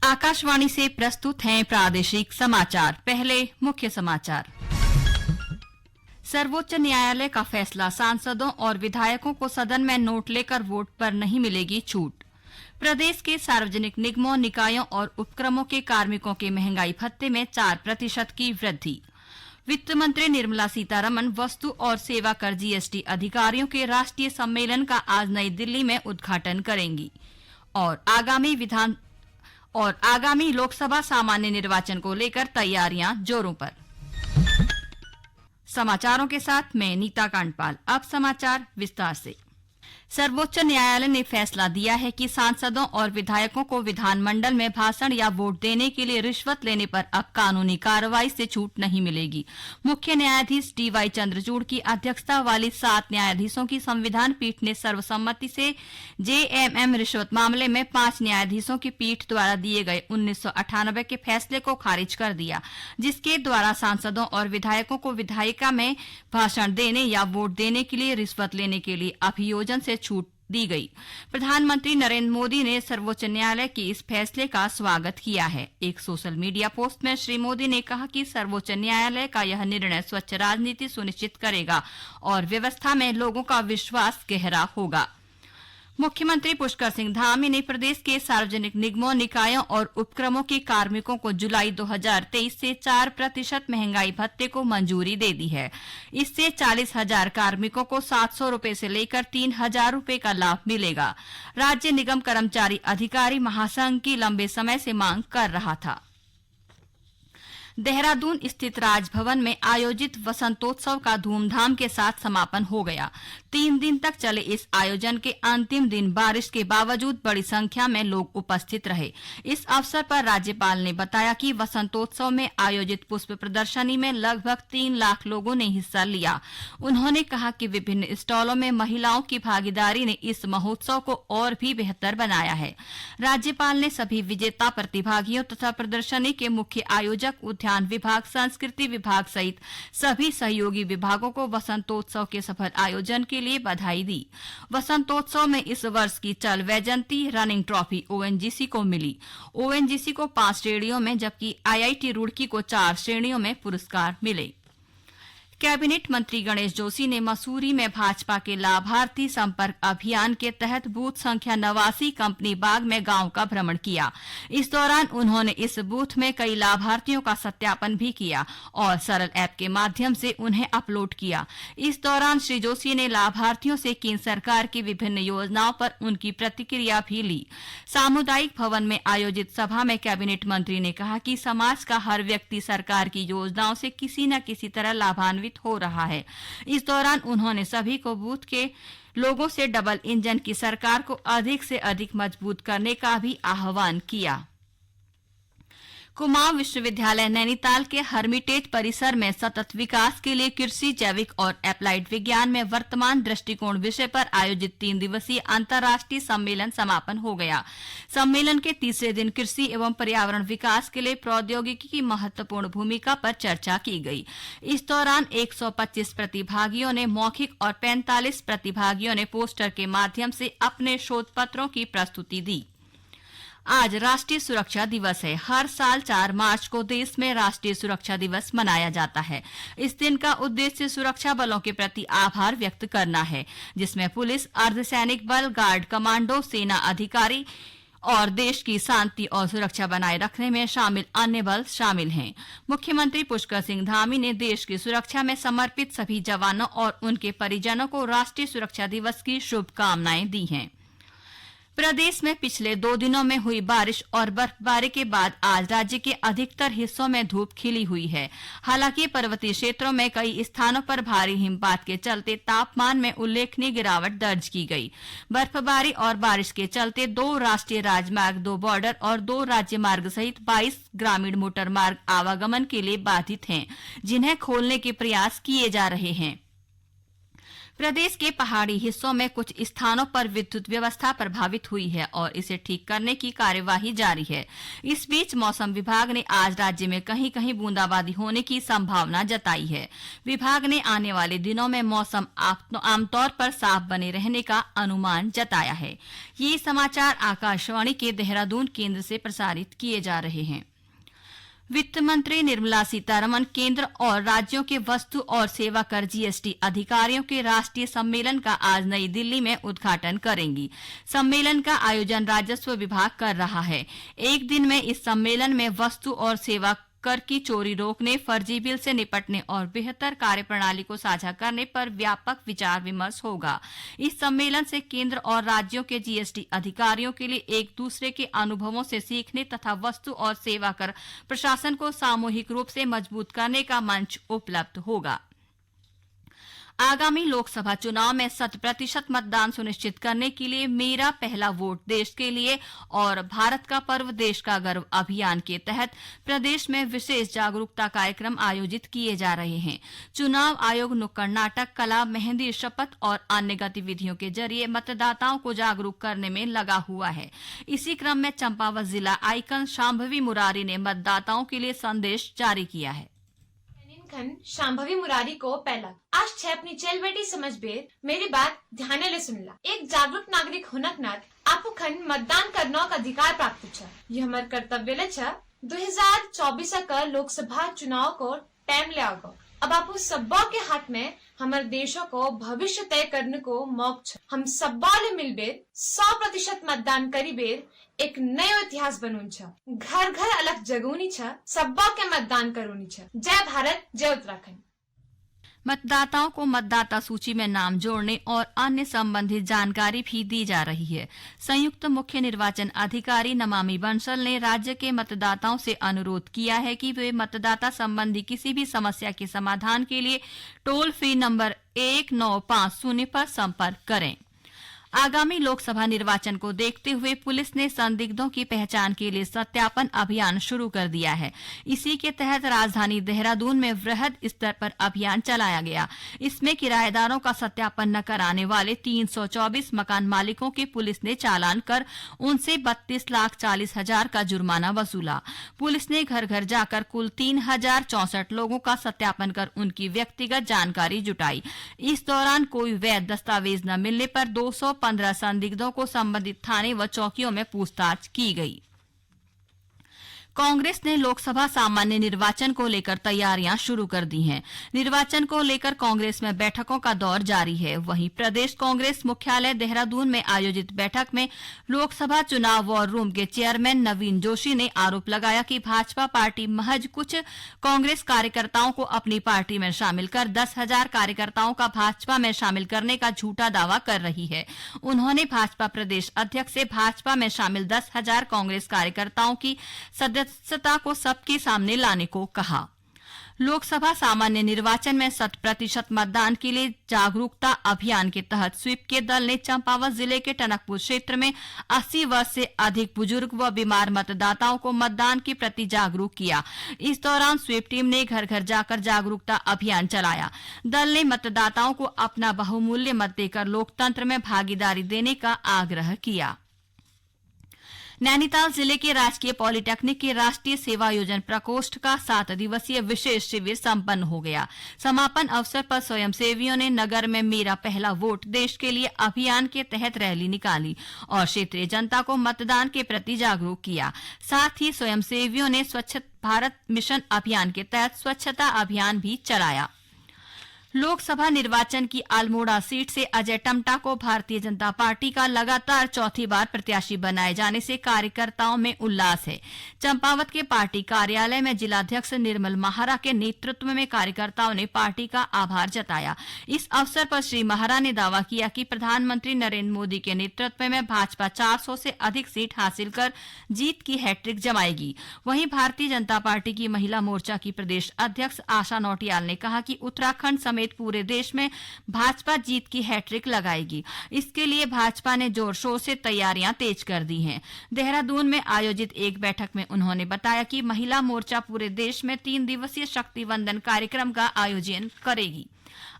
आकाशवाणी से प्रस्तुत हैं प्रादेशिक समाचार। पहले मुख्य समाचार। सर्वोच्च न्यायालय का फैसला, सांसदों और विधायकों को सदन में नोट लेकर वोट पर नहीं मिलेगी छूट। प्रदेश के सार्वजनिक निगमों, निकायों और उपक्रमों के कार्मिकों के महंगाई भत्ते में 4% की वृद्धि। वित्त मंत्री निर्मला सीतारमण वस्तु और सेवा कर जीएसटी अधिकारियों के राष्ट्रीय सम्मेलन का आज नई दिल्ली में उद्घाटन करेंगी। और आगामी लोकसभा सामान्य निर्वाचन को लेकर तैयारियां जोरों पर। समाचारों के साथ मैं नीता कांडपाल। अब समाचार विस्तार से। सर्वोच्च न्यायालय ने फैसला दिया है कि सांसदों और विधायकों को विधानमंडल में भाषण या वोट देने के लिए रिश्वत लेने पर अब कानूनी कार्रवाई से छूट नहीं मिलेगी। मुख्य न्यायाधीश डीवाई चंद्रचूड़ की अध्यक्षता वाली 7 न्यायाधीशों की संविधान पीठ ने सर्वसम्मति से जेएमएम रिश्वत मामले में 5 न्यायाधीशों की पीठ द्वारा दिए गए 1998 के फैसले को खारिज कर दिया, जिसके द्वारा सांसदों और विधायकों को विधायिका में भाषण देने या वोट देने के लिए रिश्वत लेने के लिए अभियोजन से छूट दी गई। प्रधानमंत्री नरेंद्र मोदी ने सर्वोच्च न्यायालय के इस फैसले का स्वागत किया है। एक सोशल मीडिया पोस्ट में श्री मोदी ने कहा कि सर्वोच्च न्यायालय का यह निर्णय स्वच्छ राजनीति सुनिश्चित करेगा और व्यवस्था में लोगों का विश्वास गहरा होगा। मुख्यमंत्री पुष्कर सिंह धामी ने प्रदेश के सार्वजनिक निगमों, निकायों और उपक्रमों के कार्मिकों को जुलाई 2023 से 4% महंगाई भत्ते को मंजूरी दे दी है। इससे 40,000 कार्मिकों को 700 रुपए से लेकर 3,000 रुपए का लाभ मिलेगा। राज्य निगम कर्मचारी अधिकारी महासंघ की लंबे समय से मांग कर रहा था। देहरादून स्थित राजभवन में आयोजित वसंतोत्सव का धूमधाम के साथ समापन हो गया। 3 दिन तक चले इस आयोजन के अंतिम दिन बारिश के बावजूद बड़ी संख्या में लोग उपस्थित रहे। इस अवसर पर राज्यपाल ने बताया कि वसंतोत्सव में आयोजित पुष्प प्रदर्शनी में लगभग 3 लाख लोगों ने हिस्सा लिया। उन्होंने कहा कि विभिन्न स्टॉलों में महिलाओं की भागीदारी ने इस महोत्सव को और भी बेहतर बनाया है। राज्यपाल ने सभी विजेता प्रतिभागियों तथा प्रदर्शनी के मुख्य आयोजक, उद्यान विभाग, संस्कृति विभाग सहित सभी सहयोगी विभागों को वसंतोत्सव के सफल आयोजन के लिए बधाई दी। वसंतोत्सव में इस वर्ष की चल वैजंती रनिंग ट्रॉफी ओएनजीसी को मिली। ओएनजीसी को 5 श्रेणियों में जबकि आईआईटी रुड़की को 4 श्रेणियों में पुरस्कार मिले। कैबिनेट मंत्री गणेश जोशी ने मसूरी में भाजपा के लाभार्थी संपर्क अभियान के तहत बूथ संख्या 89 कंपनी बाग में गांव का भ्रमण किया। इस दौरान उन्होंने इस बूथ में कई लाभार्थियों का सत्यापन भी किया और सरल ऐप के माध्यम से उन्हें अपलोड किया। इस दौरान श्री जोशी ने लाभार्थियों से केंद्र सरकार की विभिन्न योजनाओं पर उनकी प्रतिक्रिया भी ली। सामुदायिक भवन में आयोजित सभा में कैबिनेट मंत्री ने कहा कि समाज का हर व्यक्ति सरकार की योजनाओं से किसी न किसी तरह लाभान्वित हो रहा है। इस दौरान उन्होंने सभी को बूथ के लोगों से डबल इंजन की सरकार को अधिक से अधिक मजबूत करने का भी आह्वान किया। कुमाऊं विश्वविद्यालय नैनीताल के हर्मिटेज परिसर में सतत विकास के लिए कृषि, जैविक और एप्लाइड विज्ञान में वर्तमान दृष्टिकोण विषय पर आयोजित 3 दिवसीय अंतर्राष्ट्रीय सम्मेलन समापन हो गया। सम्मेलन के तीसरे दिन कृषि एवं पर्यावरण विकास के लिए प्रौद्योगिकी की महत्वपूर्ण भूमिका पर चर्चा की गई। इस दौरान 125 प्रतिभागियों ने मौखिक और 45 प्रतिभागियों ने पोस्टर के माध्यम से अपने शोध पत्रों की प्रस्तुति दी। आज राष्ट्रीय सुरक्षा दिवस है। हर साल 4 मार्च को देश में राष्ट्रीय सुरक्षा दिवस मनाया जाता है। इस दिन का उद्देश्य सुरक्षा बलों के प्रति आभार व्यक्त करना है, जिसमें पुलिस, अर्धसैनिक बल, गार्ड, कमांडो, सेना अधिकारी और देश की शांति और सुरक्षा बनाए रखने में शामिल अन्य बल शामिल हैं। मुख्यमंत्री पुष्कर सिंह धामी ने देश की सुरक्षा में समर्पित सभी जवानों और उनके परिजनों को राष्ट्रीय सुरक्षा दिवस की शुभकामनाएं दी हैं। प्रदेश में पिछले 2 दिनों में हुई बारिश और बर्फबारी के बाद आज राज्य के अधिकतर हिस्सों में धूप खिली हुई है। हालांकि पर्वतीय क्षेत्रों में कई स्थानों पर भारी हिमपात के चलते तापमान में उल्लेखनीय गिरावट दर्ज की गई। बर्फबारी और बारिश के चलते 2 राष्ट्रीय राजमार्ग, 2 बॉर्डर और 2 राज्य मार्ग सहित 22 ग्रामीण मोटर मार्ग आवागमन के लिए बाधित हैं, जिन्हें खोलने के प्रयास किए जा रहे हैं। प्रदेश के पहाड़ी हिस्सों में कुछ स्थानों पर विद्युत व्यवस्था प्रभावित हुई है और इसे ठीक करने की कार्यवाही जारी है। इस बीच मौसम विभाग ने आज राज्य में कहीं कहीं बूंदाबांदी होने की संभावना जताई है। विभाग ने आने वाले दिनों में मौसम आमतौर पर साफ बने रहने का अनुमान जताया है। ये समाचार आकाशवाणी के देहरादून केंद्र से प्रसारित किए जा रहे हैं। वित्त मंत्री निर्मला सीतारमण केंद्र और राज्यों के वस्तु और सेवा कर जीएसटी अधिकारियों के राष्ट्रीय सम्मेलन का आज नई दिल्ली में उद्घाटन करेंगी। सम्मेलन का आयोजन राजस्व विभाग कर रहा है। एक दिन में इस सम्मेलन में वस्तु और सेवा कर की चोरी रोकने, फर्जी बिल से निपटने और बेहतर कार्यप्रणाली को साझा करने पर व्यापक विचार विमर्श होगा। इस सम्मेलन से केंद्र और राज्यों के जीएसटी अधिकारियों के लिए एक दूसरे के अनुभवों से सीखने तथा वस्तु और सेवा कर प्रशासन को सामूहिक रूप से मजबूत करने का मंच उपलब्ध होगा। आगामी लोकसभा चुनाव में 100% मतदान सुनिश्चित करने के लिए मेरा पहला वोट देश के लिए और भारत का पर्व देश का गर्व अभियान के तहत प्रदेश में विशेष जागरूकता कार्यक्रम आयोजित किए जा रहे हैं। चुनाव आयोग नुक्कड़ नाटक, कला, मेहंदी, शपथ और अन्य गतिविधियों के जरिए मतदाताओं को जागरूक करने में लगा हुआ है। इसी क्रम में चंपावत जिला आइकन शांभवी मुरारी ने मतदाताओं के लिए संदेश जारी किया है। शांभवी मुरारी को पहला आज छे अपनी चल बेटी समझ बेर मेरी बात ध्यान ले सुन ला। एक जागरूक नागरिक होनक नात आपू खन मतदान करने का अधिकार प्राप्त छ। यह हमार कर्तव्य ले छ। 2024 का लोकसभा चुनाव को टाइम ले आगो। अब आपू सब्बा के हाथ में हमारे देशों को भविष्य तय करने को मौका छ। हम सब्बा ले मिलबेर 100% मतदान करी बेर एक नयो इतिहास बनून छ। घर घर अलग जगूनी छ, सब्बा के मतदान करूनी छ। जय भारत, जय उत्तराखंड। मतदाताओं को मतदाता सूची में नाम जोड़ने और अन्य संबंधित जानकारी भी दी जा रही है। संयुक्त मुख्य निर्वाचन अधिकारी नमामि बंसल ने राज्य के मतदाताओं से अनुरोध किया है कि वे मतदाता संबंधी किसी भी समस्या के समाधान के लिए टोल फ्री नंबर 1950 पर संपर्क करें। आगामी लोकसभा निर्वाचन को देखते हुए पुलिस ने संदिग्धों की पहचान के लिए सत्यापन अभियान शुरू कर दिया है। इसी के तहत राजधानी देहरादून में वृहद स्तर पर अभियान चलाया गया। इसमें किराएदारों का सत्यापन न कराने वाले 324 मकान मालिकों के पुलिस ने चालान कर उनसे 32,40,000 का जुर्माना वसूला। पुलिस ने घर घर जाकर कुल 3,064 लोगों का सत्यापन कर उनकी व्यक्तिगत जानकारी जुटाई। इस दौरान कोई वैध दस्तावेज न मिलने पर 215 संदिग्धों को संबंधित थाने व चौकियों में पूछताछ की गई। कांग्रेस ने लोकसभा सामान्य निर्वाचन को लेकर तैयारियां शुरू कर दी हैं। निर्वाचन को लेकर कांग्रेस में बैठकों का दौर जारी है। वहीं प्रदेश कांग्रेस मुख्यालय देहरादून में आयोजित बैठक में लोकसभा चुनाव वॉर रूम के चेयरमैन नवीन जोशी ने आरोप लगाया कि भाजपा पार्टी महज कुछ कांग्रेस कार्यकर्ताओं को अपनी पार्टी में शामिल कर 10,000 कार्यकर्ताओं का भाजपा में शामिल करने का झूठा दावा कर रही है। उन्होंने भाजपा प्रदेश अध्यक्ष से भाजपा में शामिल 10,000 कांग्रेस कार्यकर्ताओं की सदस्यता को सबके सामने लाने को कहा। लोकसभा सामान्य निर्वाचन में 100% मतदान के लिए जागरूकता अभियान के तहत स्वीप के दल ने चंपावत जिले के टनकपुर क्षेत्र में 80 वर्ष से अधिक बुजुर्ग व बीमार मतदाताओं को मतदान के प्रति जागरूक किया। इस दौरान स्वीप टीम ने घर घर जाकर जागरूकता अभियान चलाया। दल ने मतदाताओं को अपना बहुमूल्य मत देकर लोकतंत्र में भागीदारी देने का आग्रह किया। नैनीताल जिले के राजकीय पॉलिटेक्निक के राष्ट्रीय सेवा योजन प्रकोष्ठ का 7 दिवसीय विशेष शिविर संपन्न हो गया। समापन अवसर पर स्वयंसेवियों ने नगर में मेरा पहला वोट देश के लिए अभियान के तहत रैली निकाली और क्षेत्रीय जनता को मतदान के प्रति जागरूक किया। साथ ही स्वयंसेवियों ने स्वच्छ भारत मिशन अभियान के तहत स्वच्छता अभियान भी चलाया। लोकसभा निर्वाचन की अल्मोड़ा सीट से अजय टम्टा को भारतीय जनता पार्टी का लगातार चौथी बार प्रत्याशी बनाए जाने से कार्यकर्ताओं में उल्लास है। चंपावत के पार्टी कार्यालय में जिलाध्यक्ष निर्मल महारा के नेतृत्व में कार्यकर्ताओं ने पार्टी का आभार जताया। इस अवसर पर श्री महारा ने दावा किया कि प्रधानमंत्री नरेंद्र मोदी के नेतृत्व में भाजपा 400 से अधिक सीट हासिल कर जीत की हैट्रिक जमाएगी। वहीं भारतीय जनता पार्टी की महिला मोर्चा की प्रदेश अध्यक्ष आशा नौटियाल ने कहा कि उत्तराखंड समेत पूरे देश में भाजपा जीत की हैट्रिक लगाएगी। इसके लिए भाजपा ने जोर शोर से तैयारियां तेज कर दी हैं। देहरादून में आयोजित एक बैठक में उन्होंने बताया कि महिला मोर्चा पूरे देश में 3 दिवसीय शक्ति वंदन कार्यक्रम का आयोजन करेगी।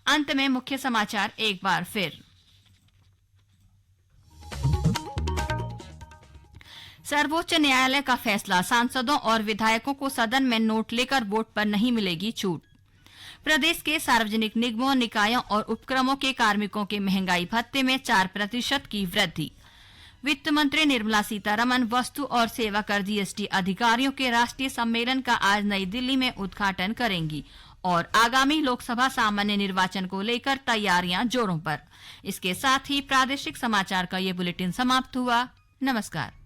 अंत में मुख्य समाचार एक बार फिर। सर्वोच्च न्यायालय का फैसला, सांसदों और विधायकों को सदन में नोट लेकर वोट पर नहीं मिलेगी छूट। प्रदेश के सार्वजनिक निगमों, निकायों और उपक्रमों के कार्मिकों के महंगाई भत्ते में 4% की वृद्धि। वित्त मंत्री निर्मला सीतारमण वस्तु और सेवा कर जीएसटी अधिकारियों के राष्ट्रीय सम्मेलन का आज नई दिल्ली में उद्घाटन करेंगी और आगामी लोकसभा सामान्य निर्वाचन को लेकर तैयारियां जोरों पर। इसके साथ ही प्रादेशिक समाचार का ये बुलेटिन समाप्त हुआ। नमस्कार।